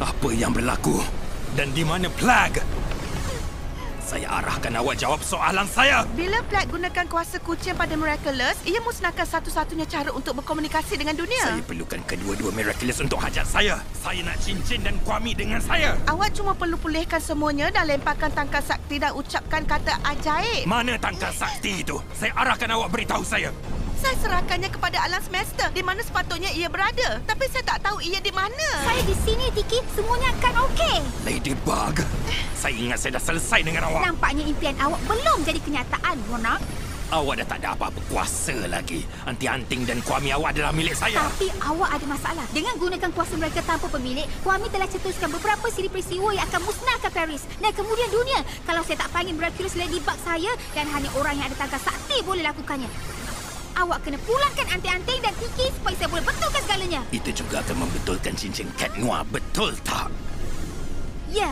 Apa yang berlaku? Dan di mana Plague? Saya arahkan awak jawab soalan saya. Bila Plague gunakan kuasa kucing pada Miraculous, ia musnahkan satu-satunya cara untuk berkomunikasi dengan dunia. Saya perlukan kedua-dua Miraculous untuk hajat saya. Saya nak cincin dan Kwame dengan saya. Awak cuma perlu pulihkan semuanya dan lemparkan tangkal sakti dan ucapkan kata ajaib. Mana tangkal sakti itu? Saya arahkan awak beritahu saya. Saya serahkannya kepada alam semesta di mana sepatutnya ia berada. Tapi saya tak tahu ia di mana. Saya di sini, Tiki. Semuanya akan okey. Ladybug, saya ingat saya dah selesai dengan awak. Nampaknya impian awak belum jadi kenyataan, Monarch. Awak dah tak ada apa-apa kuasa lagi. Anting-anting dan Kwame awak adalah milik saya. Tapi awak ada masalah. Dengan gunakan kuasa mereka tanpa pemilik, Kwame telah cetuskan beberapa siri peristiwa yang akan musnahkan Paris dan kemudian dunia. Kalau saya tak panggil Miraculous Ladybug saya, dan hanya orang yang ada tangkal sakti boleh lakukannya. Awak kena pulangkan anting-anting dan Tiki supaya saya boleh betulkan segalanya. Itu juga akan membetulkan cincin Cat Noir, betul tak? Ya.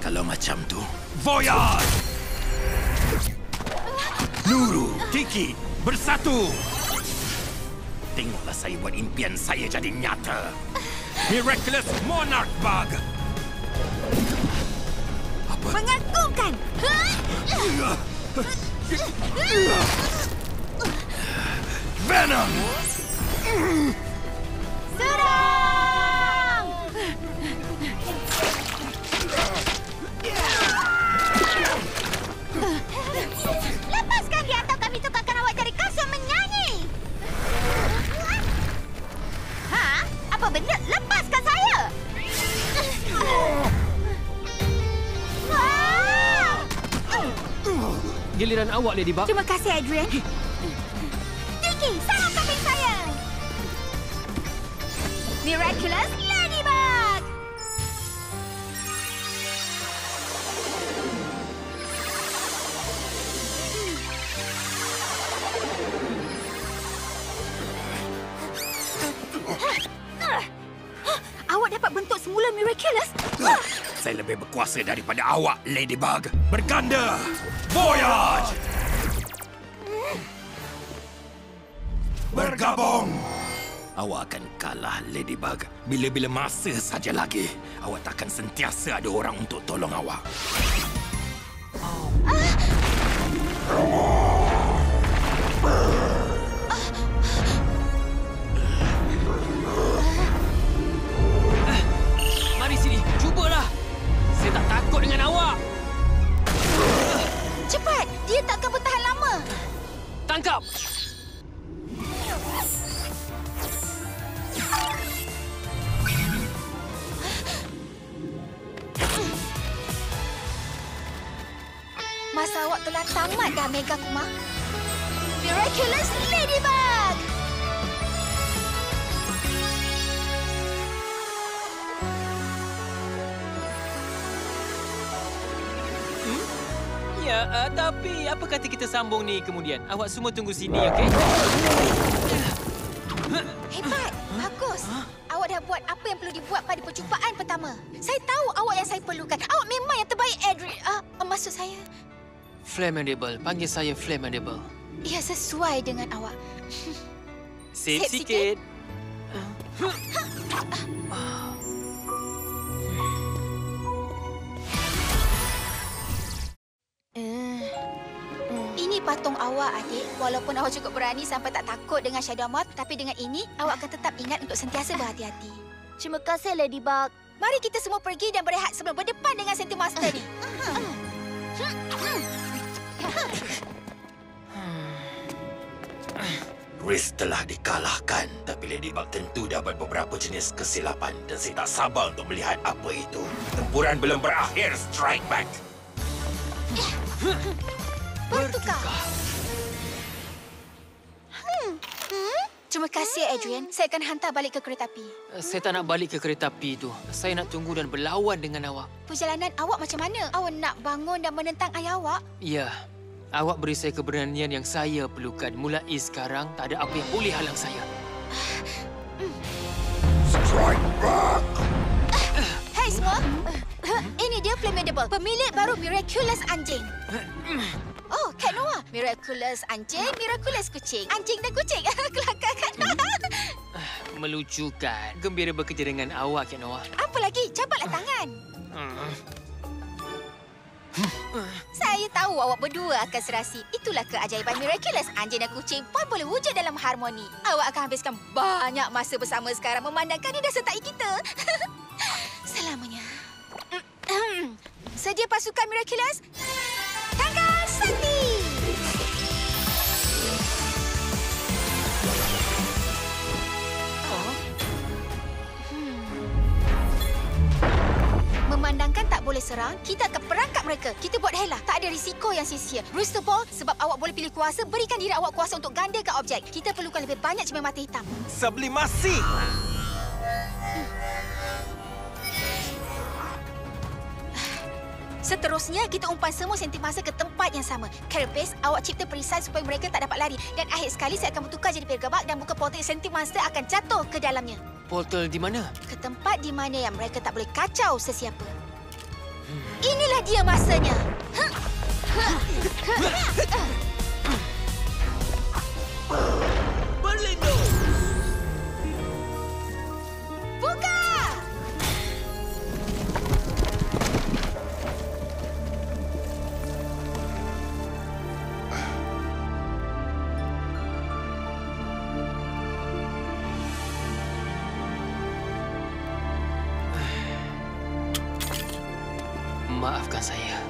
Kalau macam tu, Voyage! Nuru, Tiki, bersatu! Tengoklah saya buat impian saya jadi nyata. Miraculous Monarch Bug! Apa? Mengagumkan! Venom! Serang! Lepaskan dia atau kami tukarkan awak jadi kasut menyanyi! Ha? Apa benda? Lepaskan saya! Giliran awak, Ladybug. Terima kasih, Adrian. Tiki, sarang kambing saya! Miraculous Ladybug! Awak dapat bentuk semula Miraculous? Saya lebih berkuasa daripada awak, Ladybug. Berganda! Voyage! Bergabung! Awak akan kalah, Ladybug. Bila-bila masa saja lagi. Awak takkan sentiasa ada orang untuk tolong awak. Mari sini, cubalah. Saya tak takut dengan awak. Cepat! Dia takkan bertahan lama. Tangkap! Masa awak telah tamat dah, Mega Kuma. Miraculous Ladybug! Ya, tapi apa kata kita sambung ni kemudian? Awak semua tunggu sini, okey? Hebat! Bagus! Awak dah buat apa yang perlu dibuat pada perjumpaan pertama. Saya tahu awak yang saya perlukan. Awak memang yang terbaik, Adrian. Maksud saya... Flammable. Panggil saya Flammable. Ia sesuai dengan awak. Sip sikit. Ini patung awak, adik. Walaupun awak cukup berani sampai tak takut dengan Shadow Moth, tapi dengan ini, awak akan tetap ingat untuk sentiasa berhati-hati. Terima kasih, Ladybug. Mari kita semua pergi dan berehat sebelum berdepan dengan Senti Master ni. Risk telah dikalahkan, tapi Ladybug tentu dapat beberapa jenis kesilapan dan saya tak sabar untuk melihat apa itu. Tempuran belum berakhir, strike back. Bertukar. Terima kasih, Adrian. Saya akan hantar balik ke kereta api. Saya tak nak balik ke kereta api itu. Saya nak tunggu dan berlawan dengan awak. Perjalanan awak macam mana? Awak nak bangun dan menentang ayah awak? Ya. Awak beri saya keberanian yang saya perlukan. Mulai sekarang, tak ada apa yang boleh halang saya. Strike back! Hai semua. Ini dia Flammable, pemilik baru Miraculous Anjing. Oh, Cat Noir. Miraculous anjing, Miraculous kucing. Anjing dan kucing. Kelakar kan? melucukan. Gembira bekerja dengan awak, Kak Noah. Apa lagi? Cabutlah tangan. Saya tahu awak berdua akan serasi. Itulah keajaiban miraculous. Anjing dan kucing pun boleh wujud dalam harmoni. Awak akan habiskan banyak masa bersama sekarang memandangkan dia sertai kita. Selamanya. Sedia pasukan miraculous? Tanggal sakti! Memandangkan tak boleh serang, kita akan perangkap mereka. Kita buat helah. Tak ada risiko yang sia-sia. Rooster Ball, sebab awak boleh pilih kuasa, berikan diri awak kuasa untuk gandakan objek. Kita perlukan lebih banyak cermin mata hitam. Sublimasi! Seterusnya, kita umpan semua sentik masa ke tempat yang sama. Carapace, awak cipta perisai supaya mereka tak dapat lari. Dan akhir sekali, saya akan bertukar jadi pergabak dan buka portal sentik masa akan jatuh ke dalamnya. Portal di mana? Ke tempat di mana yang mereka tak boleh kacau sesiapa. Inilah dia masanya. Berlindung! Buka! Maafkan saya.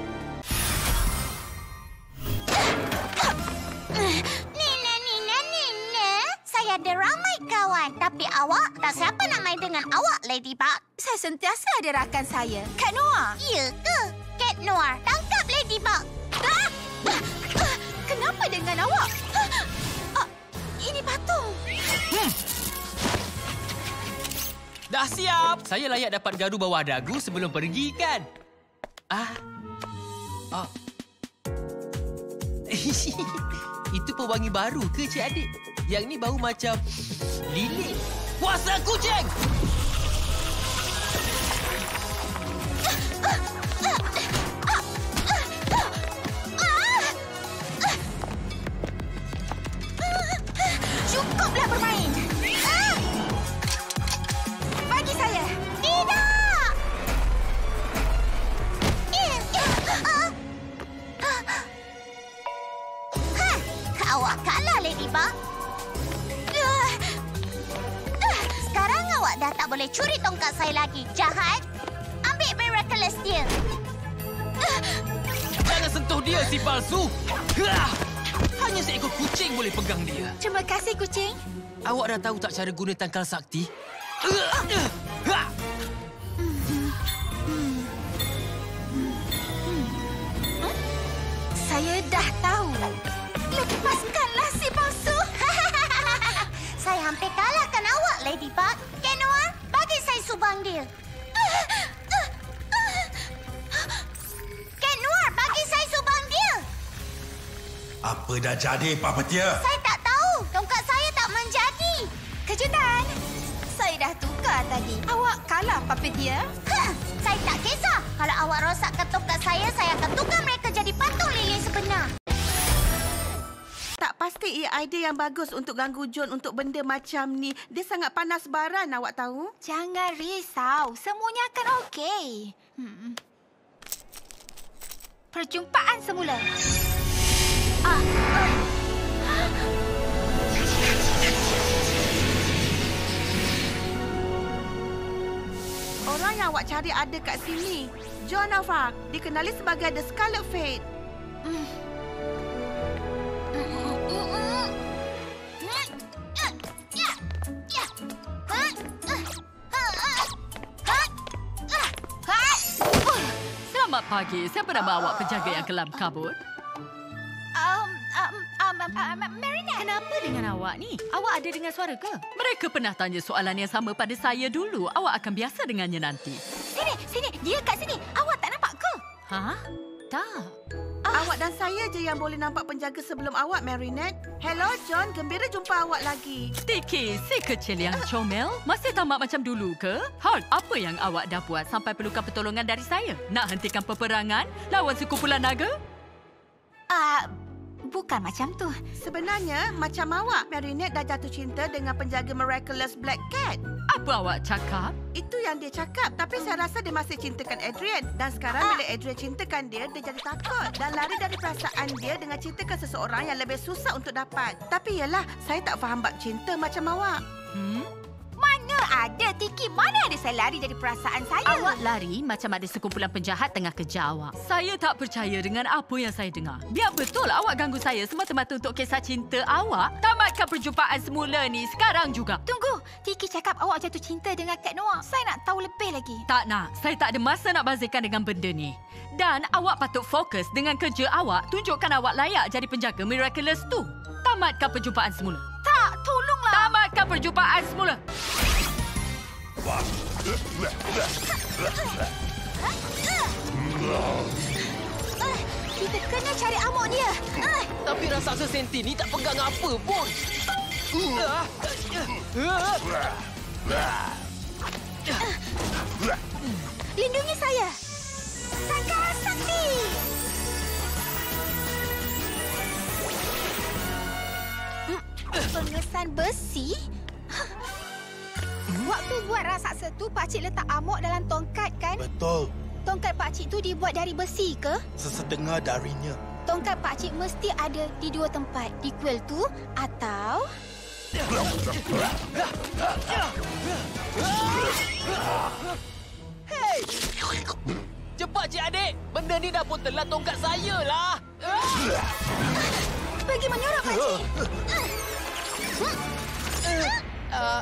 Nina. Saya ada ramai kawan. Tapi awak, tak siapa nak main dengan awak, Ladybug. Saya sentiasa ada rakan saya. Kak Noah. Ya ke? Cat Noir, tangkap Ladybug. Kenapa dengan awak? Ini patung. Dah siap. Saya layak dapat garu bawah dagu sebelum pergi, kan? Itu pewangi baru ke, Cik Adik? Yang ni bau macam lilit. Kuasa kucing! Cukuplah bermain. Bagi saya. Tidak! Awak kalah, Ladybug. Sekarang awak dah tak boleh curi tongkat saya lagi. Jahat. Ambil miraculous dia. Jangan sentuh dia, si palsu! Hanya seekor kucing boleh pegang dia. Terima kasih, kucing. Awak dah tahu tak cara guna tangkal sakti? Saya dah tahu. Lepaskanlah si palsu. Saya hampir kalahkan awak, Ladybug. Cat Noir, bagi saya subang dia. Cat Noir, bagi saya subang dia. Apa dah jadi, Pak Petia? Saya tak tahu. Tongkat saya tak menjadi. Kejutan. Saya dah tukar tadi. Awak kalah, Papetia. Saya tak kisah. Kalau awak rosakkan tongkat saya akan tukar mereka jadi patung lilin sebenar. Tak pasti ia idea yang bagus untuk ganggu John untuk benda macam ni. Dia sangat panas baran, awak tahu? Jangan risau. Semuanya akan okey. Perjumpaan semula. Orang yang awak cari ada kat sini. John Alva, dikenali sebagai The Scarlet Fate. Selamat pagi. Siapa nama awak penjaga yang kelam kabut? Marinette. Kenapa dengan awak ni? Awak ada dengar suara ke? Mereka pernah tanya soalan yang sama pada saya dulu. Awak akan biasa dengannya nanti. Sini. Dia kat sini. Awak tak nampak ke? Hah? Tak. Awak dan saya je yang boleh nampak penjaga sebelum awak, Marinette. Hello, John. Gembira jumpa awak lagi. Sticky, si kecil yang comel. Masih tamat macam dulu ke? Hulk, apa yang awak dah buat sampai perlukan pertolongan dari saya? Nak hentikan peperangan lawan sekumpulan naga? Bukan macam tu. Sebenarnya, macam awak, Marinette dah jatuh cinta dengan penjaga Miraculous Black Cat. Apa awak cakap? Itu yang dia cakap. Tapi saya rasa dia masih cintakan Adrian. Dan sekarang bila Adrian cintakan dia jadi takut. Dan lari dari perasaan dia dengan cintakan seseorang yang lebih susah untuk dapat. Tapi yalah, saya tak faham bab cinta macam awak. Mana ada, Tiki? Mana ada saya lari dari perasaan saya? Awak lari macam ada sekumpulan penjahat tengah kejar awak. Saya tak percaya dengan apa yang saya dengar. Biar betul awak ganggu saya semata-mata untuk kisah cinta awak. Tamatkan perjumpaan semula ni sekarang juga. Tunggu, Tiki cakap awak jatuh cinta dengan Kat Noah. Saya nak tahu lebih lagi. Tak nak. Saya tak ada masa nak bazirkan dengan benda ni. Dan awak patut fokus dengan kerja awak. Tunjukkan awak layak jadi penjaga Miraculous tu. Tamatkan perjumpaan semula. Tak, tolonglah. Tamatkan perjumpaan semula. Kita kena cari amok dia. Tapi raksasa senti ni tak pegang apa pun. Lindungi saya. Sangkar sakti. Pengesan besi? Waktu buat raksasa tu, pakcik letak amok dalam tongkat kan? Betul. Tongkat pakcik tu dibuat dari besi ke? Sesetengah darinya. Tongkat pakcik mesti ada di dua tempat. Di kuil tu atau... Hei! Cepat, Cik Adik. Benda ni dah pun telan tongkat saya lah. Pergi menyorok, pakcik.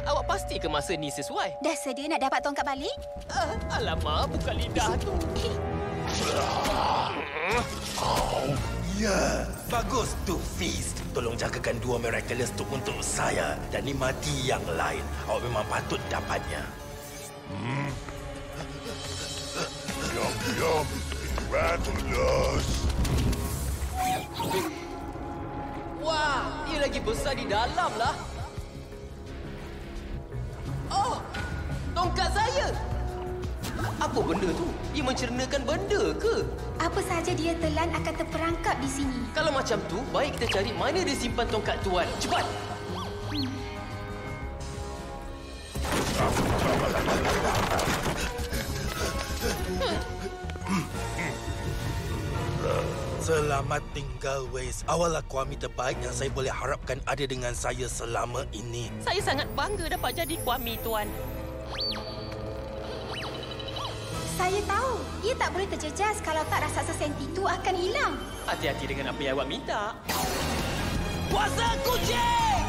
Awak pasti ke masa ni sesuai? Dah sedia nak dapat tongkat balik? Alamak, buka lidah tu. Ya, bagus tu, Feast. Tolong jagakan dua Miraculous tu untuk saya dan nikmati yang lain. Awak memang patut dapatnya. Diam, Miraculous. Wah, dia lagi besar di dalam lah. Oh, tongkat saya. Apa benda tu? Dia mencernakan benda ke? Apa sahaja dia telan akan terperangkap di sini. Kalau macam tu, baik kita cari mana dia simpan tongkat tuan. Cepat! Selamat tinggal, Waze. Awal Kuami terbaik yang saya boleh harapkan ada dengan saya selama ini. Saya sangat bangga dapat jadi Kuami, tuan. Saya tahu. Ia tak boleh terjejas kalau tak raksasa senti itu akan hilang. Hati-hati dengan apa yang awak minta. Kuasa kucing!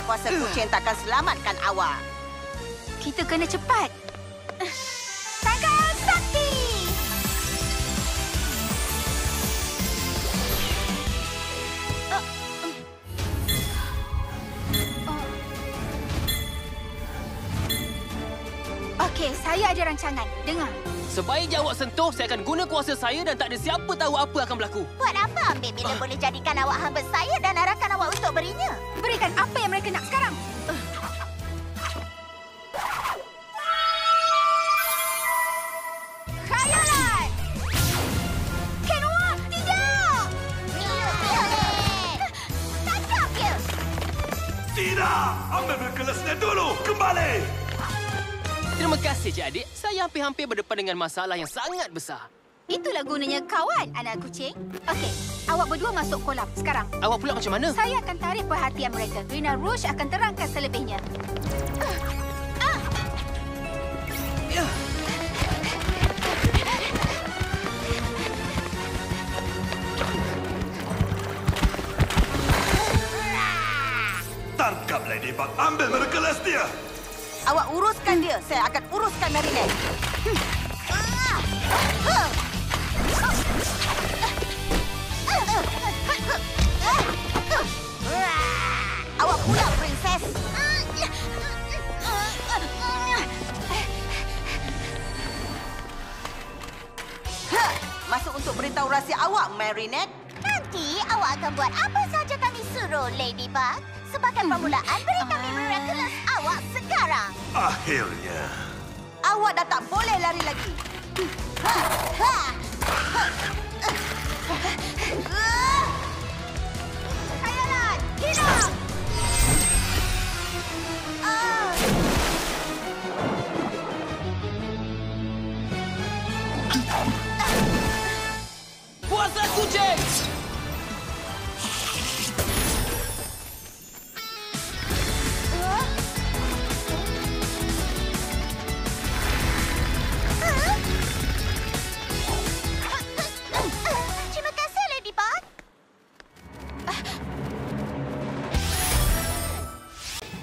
Kuasa kucing takkan selamatkan awak. Kita kena cepat. Sangkar sakti! Okey, saya ada rancangan. Dengar. Sebaik je awak sentuh, saya akan guna kuasa saya dan tak ada siapa tahu apa akan berlaku. Buat apa ambil bila boleh jadikan awak hamba saya dan arahkan awak untuk berinya? Berikan apa yang mereka nak sekarang. Khayalan! Kenua, tidak! Violet! Tangkap dia! Tidak! Ambil Miraculousnya dulu! Kembali! Terima kasih, Cik Adik. Saya hampir-hampir berdepan dengan masalah yang sangat besar. Itulah gunanya kawan, anak kucing. Okey, awak berdua masuk kolam sekarang. Awak pula macam mana? Saya akan tarik perhatian mereka. Rina Rouge akan terangkan selebihnya. Tangkap Ladybug! Ambil Miraculous dia! Awak uruskan dia. Saya akan uruskan Marinette. Awak pula, Princess. Masuk untuk beritahu rahsia awak, Marinette. Nanti Awak akan buat apa saja kami suruh, Ladybug. Sebagai permulaan, beri kami Miraculous awak sekarang. Akhirnya. Awak dah tak boleh lari lagi. Khayalan, hidup! Kuasa kucing! Terima kasih, Ladybug.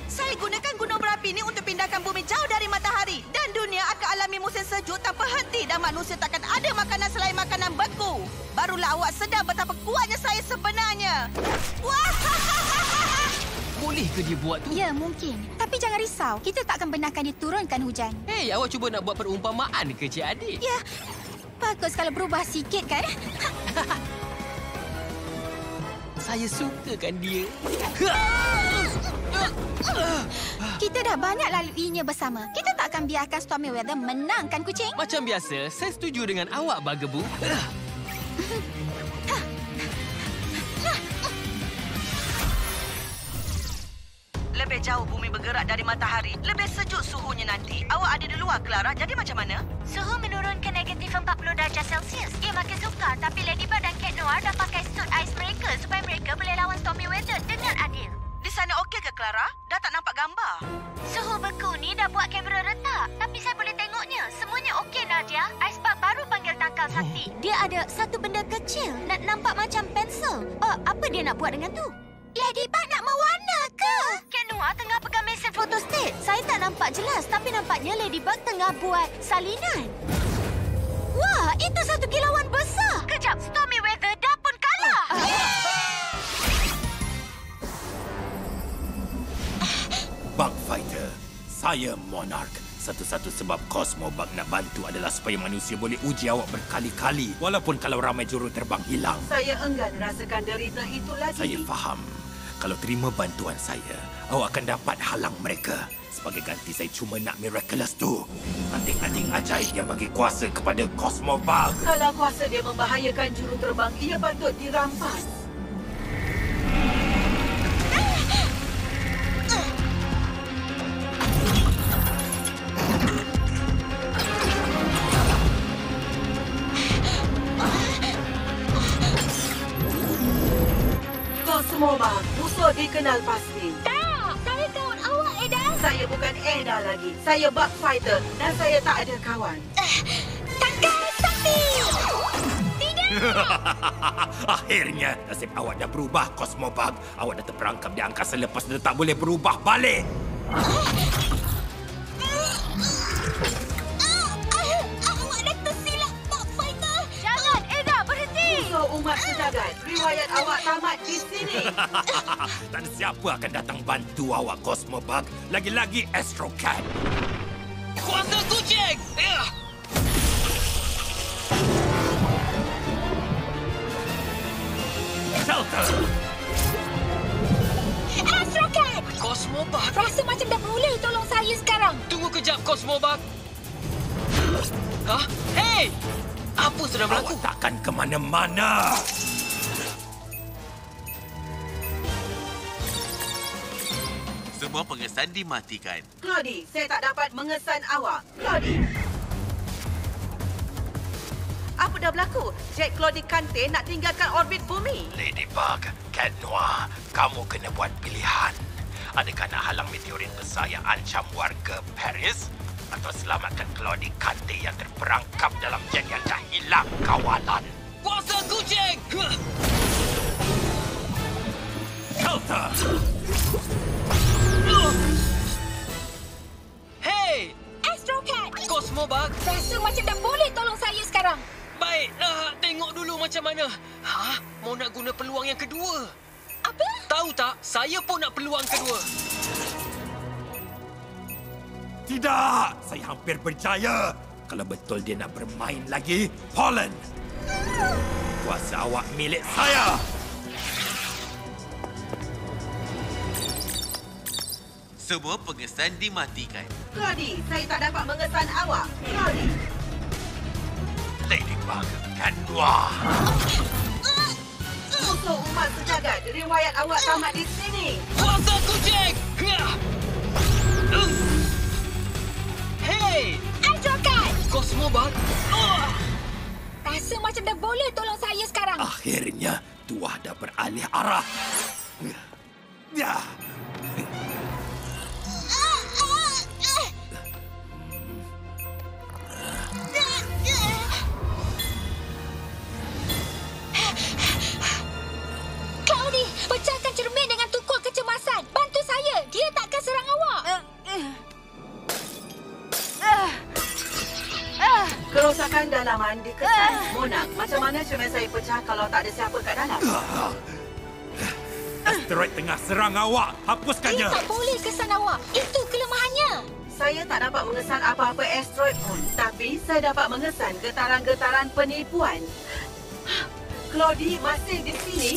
Saya gunakan gunung berapi ini untuk pindahkan bumi jauh dari matahari. Dan dunia akan alami musim sejuk tanpa henti. Dan manusia takkan ada makanan selain makanan beku. Barulah awak sedar betapa kuatnya saya sebenarnya. Wah! Boleh ke dia buat tu? Ya, mungkin. Tapi jangan risau. Kita tak akan benarkan dia turunkan hujan. Hei, awak cuba nak buat perumpamaan ke Cik Adik? Ya, bagus kalau berubah sikit kan? Saya sukakan dia. Kita dah banyak laluinya bersama. Kita tak akan biarkan Stormy Weather menangkan kucing. Macam biasa, saya setuju dengan awak, Bugaboo. Lebih jauh bumi bergerak dari matahari, lebih sejuk suhunya nanti. Awak ada di luar, Clara. Jadi macam mana? Suhu menurun ke negatif 40 darjah Celsius. Ia makin sukar, tapi Ladybug dan Cat Noir dah pakai suit ais mereka supaya mereka boleh lawan Stormy Weather dengan adil. Di sana okey ke, Clara? Dah tak nampak gambar. Suhu beku ni dah buat kamera retak. Tapi saya boleh tengoknya. Semuanya okey, Nadia. Icebug baru panggil tangkal sakti. Dia ada satu benda kecil. Nak nampak macam pensel. Oh, apa dia nak buat dengan tu? Ladybug nak mewarna ke? Cat Noir tengah pegang mesin fotostat. Saya tak nampak jelas. Tapi nampaknya Ladybug tengah buat salinan. Wah, itu satu kilauan besar. Kejap, Stormy Weather dah pun kalah. Bug Fighter, saya Monarch. Satu-satu sebab Cosmo Bug nak bantu adalah supaya manusia boleh uji awak berkali-kali. Walaupun kalau ramai juruterbang hilang. Saya enggan rasakan derita itu lagi. Saya faham. Kalau terima bantuan saya, awak akan dapat halang mereka. Sebagai ganti saya cuma nak Miraculous tu. Anting-anting ajaib yang bagi kuasa kepada Cosmo Bug. Kalau kuasa dia membahayakan juruterbang, ia patut dirampas. Cosmo Bug, musuh dikenal pasti. Tak, saya kawan awak, Eda. Saya bukan Eda lagi. Saya Bug Fighter dan saya tak ada kawan. Tangkal sakti. Akhirnya, nasib awak dah berubah, Cosmo Bug. Awak dah terperangkap di angkasa lepas dia tak boleh berubah balik. Awak dah tersilap, Bug Fighter. Jangan, Eda, berhenti. Musuh umat sejagat. Riwayat awak tamat di sini. Tak ada siapa akan datang bantu awak, Cosmo Bug. Lagi-lagi Astro Cat. Kuasa kucing! Shelter! Astro Cat. Cosmo Bug! Rasa macam dah boleh tolong saya sekarang. Tunggu kejap, Cosmo Bug. Hah? Hei! Apa sedang berlaku? Awak takkan ke mana-mana. Semua pengesan dimatikan. Claudie, saya tak dapat mengesan awak. Claudie. Apa dah berlaku? Jet Claudie Kante nak tinggalkan orbit bumi. Ladybug, Cat Noir, kamu kena buat pilihan. Adakah nak halang meteorit besar yang ancam warga Paris? Atau selamatkan Claudie Kante yang terperangkap dalam jet yang dah hilang kawalan? Kuasa kucing! Shelter! Hei! Astro Cat. Cosmo Bug! Rasa macam dah boleh tolong saya sekarang. Baik, tengok dulu macam mana. Hah? Mau nak guna peluang yang kedua? Apa? Tahu tak? Saya pun nak peluang kedua. Tidak! Saya hampir berjaya. Kalau betul dia nak bermain lagi, Pollen! Kuasa awak milik saya! Semua pengesan dimatikan. Claudie, saya tak dapat mengesan awak. Claudie. Ladybug Cat Noir. Musuh umat sejagat, riwayat awak tamat di sini. Kuasa kucing! Hei! Androkat! Kau semua Rasa macam dah boleh tolong saya sekarang. Akhirnya, tuah dah beralih arah. Ya. Claudie, pecahkan cermin dengan tukul kecemasan. Bantu saya. Dia takkan serang awak. Kerosakan dalaman dikesan. Monarch, macam mana cermin saya pecah kalau tak ada siapa kat dalam? Asteroid tengah serang awak. Hapuskannya. Dia tak boleh kesan awak. Itu kelemahannya. Saya tak dapat mengesan apa-apa asteroid pun. Tapi saya dapat mengesan getaran-getaran penipuan. Claudie masih di sini.